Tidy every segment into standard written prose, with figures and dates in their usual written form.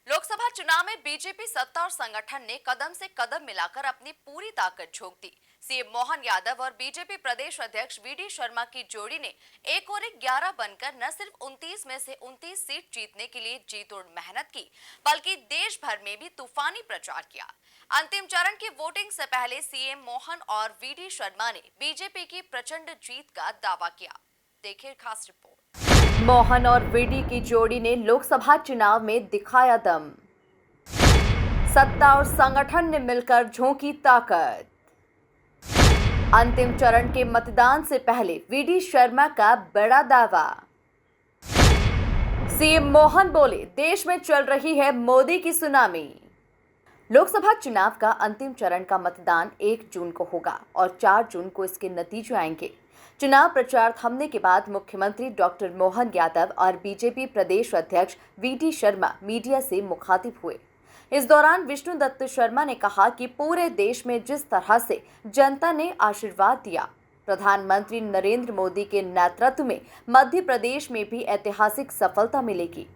लोकसभा चुनाव में बीजेपी सत्ता और संगठन ने कदम से कदम मिलाकर अपनी पूरी ताकत झोंक दी। सीएम मोहन यादव और बीजेपी प्रदेश अध्यक्ष वीडी शर्मा की जोड़ी ने एक और एक 11 बनकर न सिर्फ 29 में से 29 सीट जीतने के लिए जी तोड़ मेहनत की, बल्कि देश भर में भी तूफानी प्रचार किया। अंतिम चरण की वोटिंग से पहले सीएम मोहन और वीडी शर्मा ने बीजेपी की प्रचंड जीत का दावा किया। देखिए खास रिपोर्ट। मोहन और वीडी की जोड़ी ने लोकसभा चुनाव में दिखाया दम। सत्ता और संगठन ने मिलकर झोंकी ताकत। अंतिम चरण के मतदान से पहले वीडी शर्मा का बड़ा दावा। सीएम मोहन बोले, देश में चल रही है मोदी की सुनामी। लोकसभा चुनाव का अंतिम चरण का मतदान 1 जून को होगा और 4 जून को इसके नतीजे आएंगे। चुनाव प्रचार थमने के बाद मुख्यमंत्री डॉक्टर मोहन यादव और बीजेपी प्रदेश अध्यक्ष वीडी शर्मा मीडिया से मुखातिब हुए। इस दौरान विष्णु दत्त शर्मा ने कहा कि पूरे देश में जिस तरह से जनता ने आशीर्वाद दिया, प्रधानमंत्री नरेंद्र मोदी के नेतृत्व में मध्य प्रदेश में भी ऐतिहासिक सफलता मिलेगी।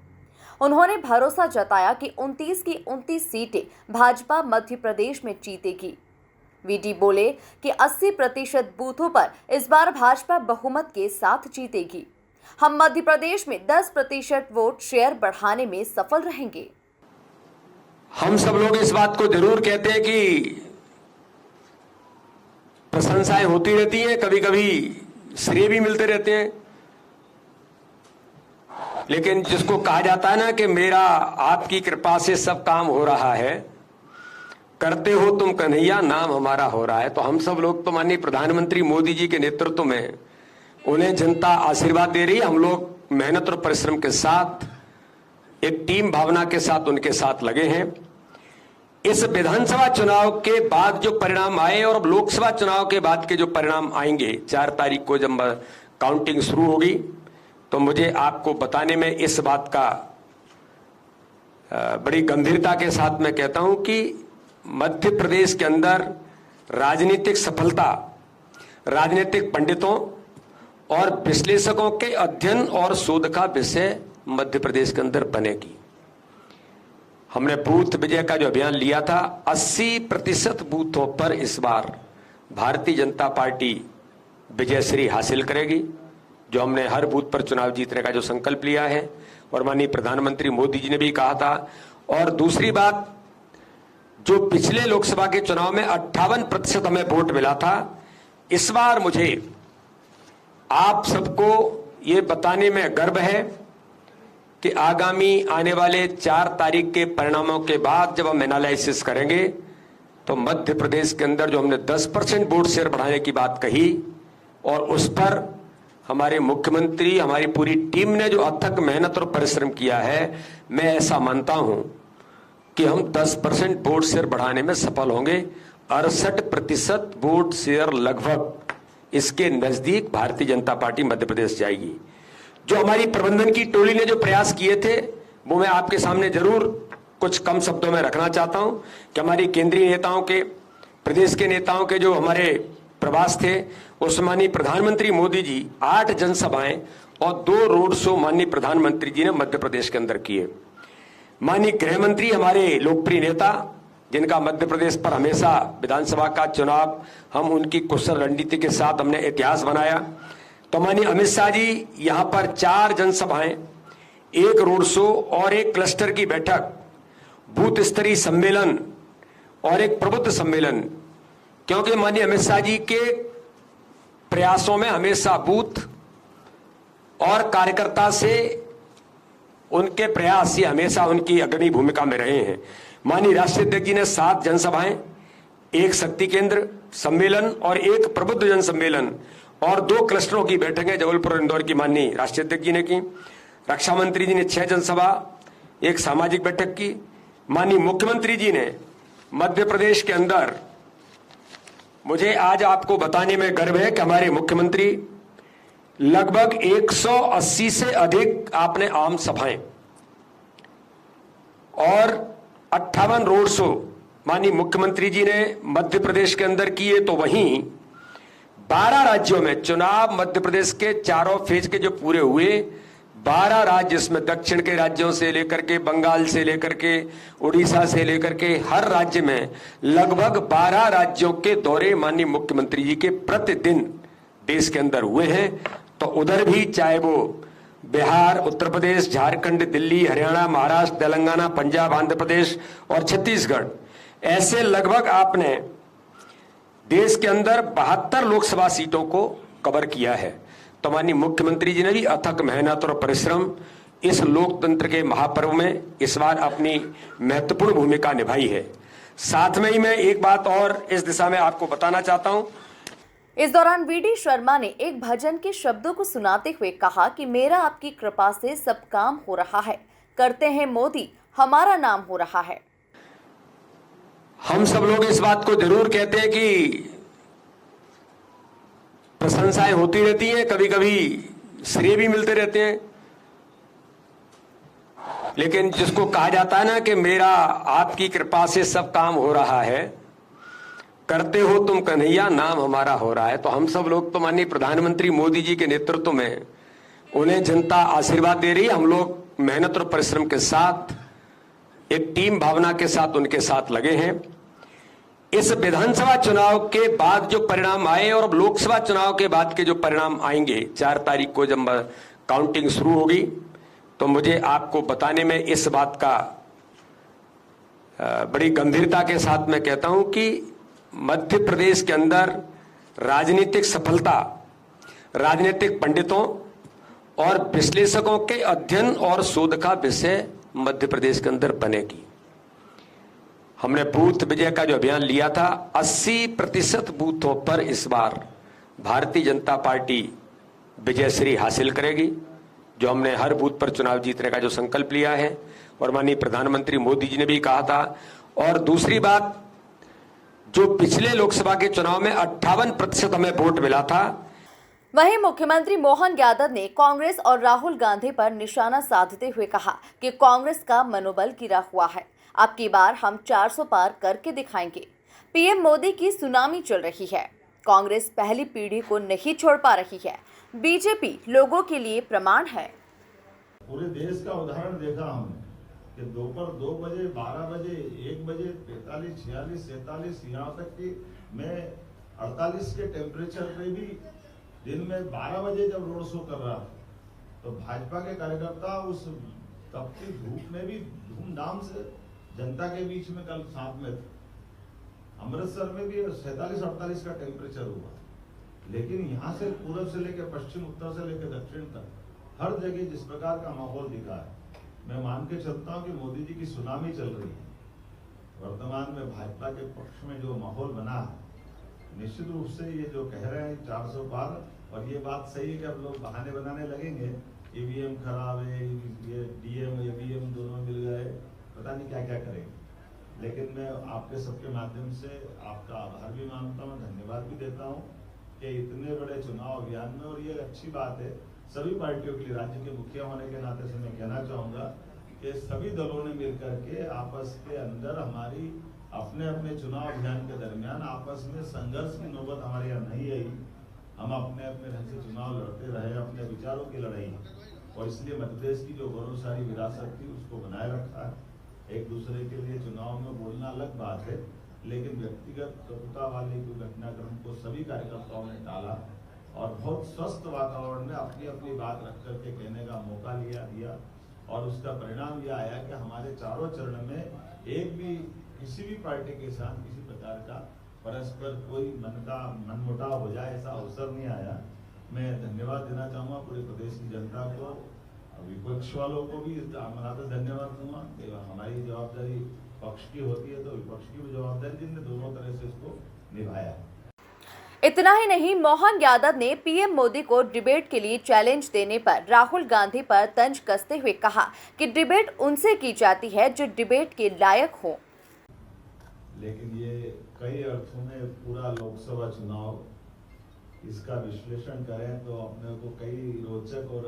उन्होंने भरोसा जताया कि 29 की 29 सीटें भाजपा मध्य प्रदेश में जीतेगी। वीडी बोले कि 80% बूथों पर इस बार भाजपा बहुमत के साथ जीतेगी। हम मध्य प्रदेश में 10% वोट शेयर बढ़ाने में सफल रहेंगे। हम सब लोग इस बात को जरूर कहते हैं कि प्रशंसाएं होती रहती हैं, कभी कभी श्रेय भी मिलते रहते हैं, लेकिन जिसको कहा जाता है ना कि मेरा आपकी कृपा से सब काम हो रहा है, करते हो तुम कन्हैया, नाम हमारा हो रहा है। तो हम सब लोग तो माननीय प्रधानमंत्री मोदी जी के नेतृत्व में उन्हें जनता आशीर्वाद दे रही है। हम लोग मेहनत और परिश्रम के साथ, एक टीम भावना के साथ उनके साथ लगे हैं। इस विधानसभा चुनाव के बाद जो परिणाम आए और अब लोकसभा चुनाव के बाद के जो परिणाम आएंगे, 4 तारीख को जब काउंटिंग शुरू होगी, तो मुझे आपको बताने में इस बात का बड़ी गंभीरता के साथ मैं कहता हूं कि मध्य प्रदेश के अंदर राजनीतिक सफलता राजनीतिक पंडितों और विश्लेषकों के अध्ययन और शोध का विषय मध्य प्रदेश के अंदर बनेगी। हमने बूथ विजय का जो अभियान लिया था, 80% बूथों पर इस बार भारतीय जनता पार्टी विजयश्री हासिल करेगी, जो हमने हर बूथ पर चुनाव जीतने का जो संकल्प लिया है और माननीय प्रधानमंत्री मोदी जी ने भी कहा था। और दूसरी बात, जो पिछले लोकसभा के चुनाव में 58% हमें वोट मिला था, इस बार मुझे आप सबको ये बताने में गर्व है कि आगामी आने वाले 4 तारीख के परिणामों के बाद जब हम एनालिसिस करेंगे, तो मध्य प्रदेश के अंदर जो हमने 10% वोट शेयर बढ़ाने की बात कही और उस पर हमारे मुख्यमंत्री, हमारी पूरी टीम ने जो अथक मेहनत और परिश्रम किया है, मैं ऐसा मानता हूं कि हम 10% वोट शेयर बढ़ाने में सफल होंगे। 68% वोट शेयर लगभग इसके नजदीक भारतीय जनता पार्टी मध्य प्रदेश जाएगी। जो हमारी प्रबंधन की टोली ने जो प्रयास किए थे, वो मैं आपके सामने जरूर कुछ कम शब्दों में रखना चाहता हूं कि हमारी केंद्रीय नेताओं के, प्रदेश के नेताओं के जो हमारे प्रवास थे, उस माननीय प्रधानमंत्री मोदी जी 8 जनसभाएं और 2 रोड शो माननीय प्रधानमंत्री जी ने मध्य प्रदेश के अंदर किए। माननीय गृह मंत्री, हमारे लोकप्रिय नेता, जिनका मध्य प्रदेश पर हमेशा विधानसभा का चुनाव हम उनकी कुशल रणनीति के साथ हमने इतिहास बनाया। तो माननीय अमित शाह जी यहां पर 4 जनसभाएं, 1 रोड शो और 1 क्लस्टर की बैठक, बूथ स्तरीय सम्मेलन और 1 प्रबुद्ध सम्मेलन, क्योंकि माननीय अमित शाह जी के प्रयासों में हमेशा बूथ और कार्यकर्ता से उनके प्रयास, ये हमेशा उनकी अग्रणी भूमिका में रहे हैं। माननीय राष्ट्रीय अध्यक्ष जी ने 7 जनसभाएं, 1 शक्ति केंद्र सम्मेलन और 1 प्रबुद्ध जन सम्मेलन और 2 क्लस्टरों की बैठकें जबलपुर और इंदौर की माननीय राष्ट्रीय अध्यक्ष जी ने की। रक्षा मंत्री जी ने 6 जनसभा, 1 सामाजिक बैठक की। माननीय मुख्यमंत्री जी ने मध्य प्रदेश के अंदर, मुझे आज आपको बताने में गर्व है कि हमारे मुख्यमंत्री लगभग 180 से अधिक आपने आम सभाएं और 58 रोड शो माननीय मुख्यमंत्री जी ने मध्य प्रदेश के अंदर किए। तो वहीं 12 राज्यों में चुनाव मध्य प्रदेश के चारों फेज के जो पूरे हुए, 12 राज्य, इसमें दक्षिण के राज्यों से लेकर के, बंगाल से लेकर के, उड़ीसा से लेकर के हर राज्य में लगभग 12 राज्यों के दौरे माननीय मुख्यमंत्री जी के प्रतिदिन देश के अंदर हुए हैं। तो उधर भी चाहे वो बिहार, उत्तर प्रदेश, झारखंड, दिल्ली, हरियाणा, महाराष्ट्र, तेलंगाना, पंजाब, आंध्र प्रदेश और छत्तीसगढ़, ऐसे लगभग आपने देश के अंदर 72 लोकसभा सीटों को कवर किया है। तो माननीय मुख्यमंत्री जी ने भी अथक मेहनत और परिश्रम इस लोकतंत्र के महापर्व में इस बार अपनी महत्वपूर्ण भूमिका निभाई है। साथ में ही मैं एक बात और इस दिशा में आपको बताना चाहता हूं। इस दौरान वीडी शर्मा ने एक भजन के शब्दों को सुनाते हुए कहा कि मेरा आपकी कृपा से सब काम हो रहा है, करते हैं मोदी, हमारा नाम हो रहा है। हम सब लोग इस बात को जरूर कहते हैं कि प्रशंसाएं होती रहती हैं, कभी कभी श्रेय भी मिलते रहते हैं, लेकिन जिसको कहा जाता है ना कि मेरा आपकी कृपा से सब काम हो रहा है, करते हो तुम कन्हैया, नाम हमारा हो रहा है। तो हम सब लोग तो माननीय प्रधानमंत्री मोदी जी के नेतृत्व में उन्हें जनता आशीर्वाद दे रही है। हम लोग मेहनत और परिश्रम के साथ, एक टीम भावना के साथ उनके साथ लगे हैं। इस विधानसभा चुनाव के बाद जो परिणाम आए और अब लोकसभा चुनाव के बाद के जो परिणाम आएंगे, 4 तारीख को जब काउंटिंग शुरू होगी, तो मुझे आपको बताने में इस बात का बड़ी गंभीरता के साथ मैं कहता हूं कि मध्य प्रदेश के अंदर राजनीतिक सफलता राजनीतिक पंडितों और विश्लेषकों के अध्ययन और शोध का विषय मध्य प्रदेश के अंदर बनेगी। हमने बूथ विजय का जो अभियान लिया था, 80% बूथों पर इस बार भारतीय जनता पार्टी विजयश्री हासिल करेगी, जो हमने हर बूथ पर चुनाव जीतने का जो संकल्प लिया है और माननीय प्रधानमंत्री मोदी जी ने भी कहा था। और दूसरी बात, जो पिछले लोकसभा के चुनाव में 58% हमें वोट मिला था, वहीं मुख्यमंत्री मोहन यादव ने कांग्रेस और राहुल गांधी पर निशाना साधते हुए कहा कि कांग्रेस का मनोबल गिरा हुआ है, अब की बार हम 400 पार करके दिखाएंगे। पीएम मोदी की सुनामी चल रही है, कांग्रेस पहली पीढ़ी को नहीं छोड़ पा रही है, बीजेपी लोगों के लिए प्रमाण है। पूरे देश का उदाहरण देखा हमने कि दोपहर 2 बजे, 12 बजे, 1 बजे, 45, 46, 47, यहाँ तक कि मैं 48 के टेम्परेचर पे भी दिन में 12 बजे जब रोड शो कर रहा तो भाजपा के कार्यकर्ता उस तपती धूप में भी धूमधाम से जनता के बीच में कल साथ में थे। अमृतसर में भी 47-48 का टेम्परेचर हुआ, लेकिन यहाँ से पूर्व से लेकर पश्चिम, उत्तर से लेकर दक्षिण तक हर जगह जिस प्रकार का माहौल दिखा है, मैं मान के चलता हूँ कि मोदी जी की सुनामी चल रही है। वर्तमान में भाजपा के पक्ष में जो माहौल बना है, निश्चित रूप से ये जो कह रहे हैं 400 पार, और ये बात सही है कि अब लोग बहाने बनाने लगेंगे, ईवीएम खराब है, ये डीएम ईवीएम दोनों मिल गए, पता नहीं क्या क्या करेंगे। लेकिन मैं आपके सबके माध्यम से आपका आभार भी मानता हूँ, धन्यवाद भी देता हूँ कि इतने बड़े चुनाव अभियान में, और ये अच्छी बात है सभी पार्टियों के लिए, राज्य के मुखिया होने के नाते से मैं कहना चाहूँगा कि सभी दलों ने मिलकर के आपस के अंदर हमारी अपने अपने चुनाव अभियान के दरमियान आपस में संघर्ष की नौबत हमारे यहाँ नहीं आई। हम अपने अपने ढंग से चुनाव लड़ते रहे, अपने विचारों की लड़ाई, और इसलिए मध्य प्रदेश की जो गौरवशाली विरासत थी उसको बनाए रखा है। एक दूसरे के लिए चुनाव में बोलना अलग बात है, लेकिन व्यक्तिगत कटुता वाले घटनाक्रम को सभी कार्यकर्ताओं ने टाला और बहुत स्वस्थ वातावरण में अपनी अपनी बात रख करके कहने का मौका दिया, और उसका परिणाम यह आया कि हमारे चारों चरण में एक भी किसी भी पार्टी के साथ किसी प्रकार का परस्पर कोई मनमुटाव हो जाए ऐसा अवसर नहीं आया। मैं धन्यवाद देना चाहूँगा पूरे प्रदेश की जनता को, विपक्ष वालों को भी धन्यवाद दूंगा कि हमारी जवाबदारी पक्ष की होती है तो विपक्ष की भी जवाबदारी, जिनने दोनों तरह से इसको निभाया। इतना ही नहीं, मोहन यादव ने पीएम मोदी को डिबेट के लिए चैलेंज देने पर राहुल गांधी पर तंज कसते हुए कहा कि डिबेट उनसे की जाती है जो डिबेट के लायक हो। लेकिन ये कई अर्थों में पूरा लोकसभा चुनाव इसका विश्लेषण करें तो अपने को कई रोचक, और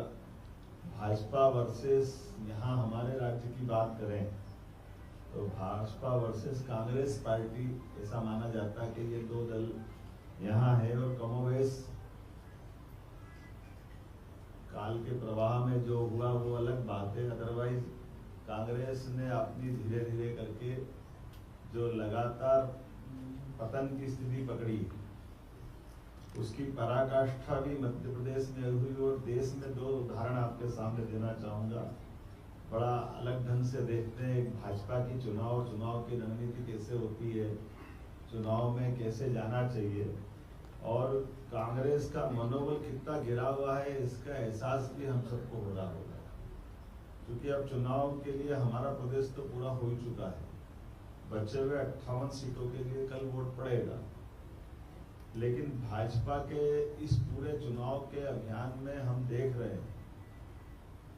भाजपा वर्सेस यहाँ हमारे राज्य की बात करें तो भाजपा वर्सेस कांग्रेस पार्टी ऐसा माना जाता है कि ये दो दल यहाँ है, और कमोवेश काल के प्रवाह में जो हुआ वो अलग बात है। अदरवाइज कांग्रेस ने अपनी धीरे धीरे करके जो लगातार पतन की स्थिति पकड़ी, उसकी पराकाष्ठा भी मध्य प्रदेश में हुई। और देश में दो उदाहरण आपके सामने देना चाहूँगा। बड़ा अलग ढंग से देखते हैं एक भाजपा की चुनाव की रणनीति कैसे होती है, चुनाव में कैसे जाना चाहिए, और कांग्रेस का मनोबल कितना गिरा हुआ है इसका एहसास भी हम सबको हो रहा होगा। क्योंकि अब चुनाव के लिए हमारा प्रदेश तो पूरा हो ही चुका है, बचे हुए 58 सीटों के लिए कल वोट पड़ेगा। लेकिन भाजपा के इस पूरे चुनाव के अभियान में हम देख रहे हैं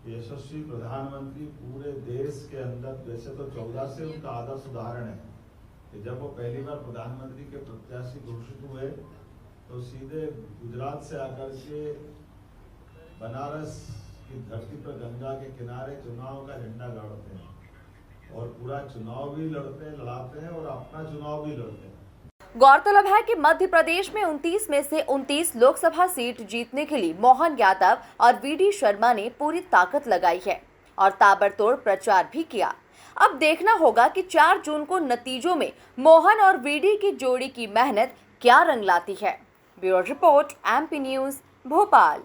यशस्वी प्रधानमंत्री पूरे देश के अंदर, वैसे तो 14 से उनका आदर्श उदाहरण है कि जब वो पहली बार प्रधानमंत्री के प्रत्याशी घोषित हुए तो सीधे गुजरात से आकर के बनारस की धरती पर गंगा के किनारे चुनाव का झंडा गाड़ते हैं और पूरा चुनाव भी लड़ाते हैं और अपना चुनाव भी लड़ते हैं। गौरतलब है कि मध्य प्रदेश में 29 में से 29 लोकसभा सीट जीतने के लिए मोहन यादव और वीडी शर्मा ने पूरी ताकत लगाई है और ताबड़तोड़ प्रचार भी किया। अब देखना होगा कि 4 जून को नतीजों में मोहन और वीडी की जोड़ी की मेहनत क्या रंग लाती है। Bureau report, MP news, Bhopal.